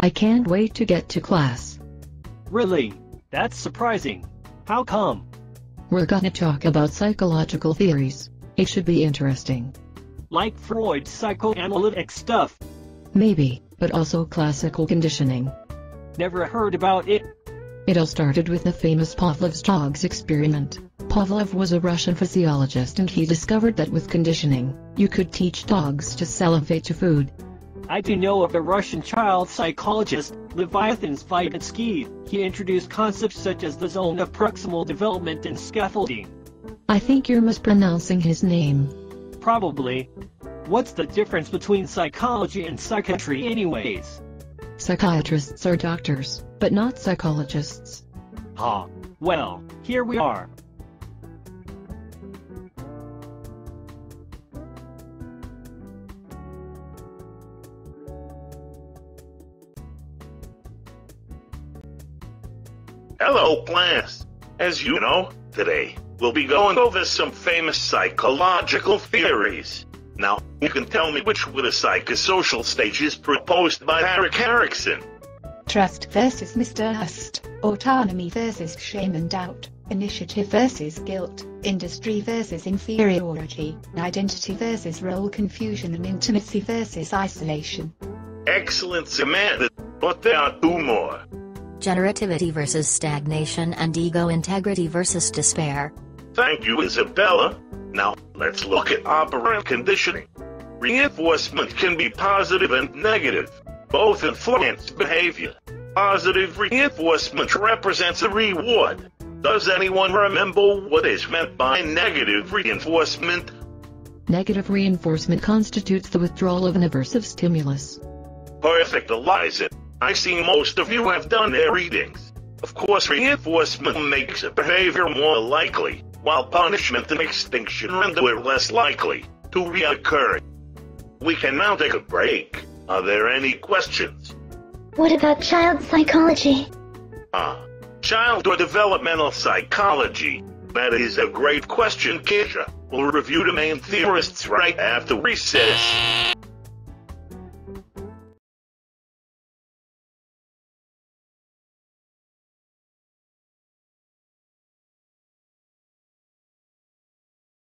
I can't wait to get to class. Really? That's surprising. How come? We're gonna talk about psychological theories. It should be interesting. Like Freud's psychoanalytic stuff? Maybe, but also classical conditioning. Never heard about it. It all started with the famous Pavlov's dogs experiment. Pavlov was a Russian physiologist and he discovered that with conditioning, you could teach dogs to salivate to food. I do know of a Russian child psychologist, Leviathan Svitsky. He introduced concepts such as the zone of proximal development and scaffolding. I think you're mispronouncing his name. Probably. What's the difference between psychology and psychiatry anyways? Psychiatrists are doctors, but not psychologists. Ah, well, here we are. Hello, class. As you know, today, we'll be going over some famous psychological theories. Now, you can tell me which were the psychosocial stages proposed by Eric Erikson. Trust versus mistrust, autonomy versus shame and doubt, initiative versus guilt, industry versus inferiority, identity versus role confusion, and intimacy versus isolation. Excellent, Samantha, but there are two more. Generativity versus stagnation, and ego integrity versus despair. Thank you, Isabella. Now, let's look at operant conditioning. Reinforcement can be positive and negative. Both influence behavior. Positive reinforcement represents a reward. Does anyone remember what is meant by negative reinforcement? Negative reinforcement constitutes the withdrawal of an aversive stimulus. Perfect, Eliza. I see most of you have done their readings. Of course, reinforcement makes a behavior more likely, while punishment and extinction render it less likely to reoccur. We can now take a break. Are there any questions? What about child psychology? Child or developmental psychology? That is a great question, Keisha. We'll review the main theorists right after recess.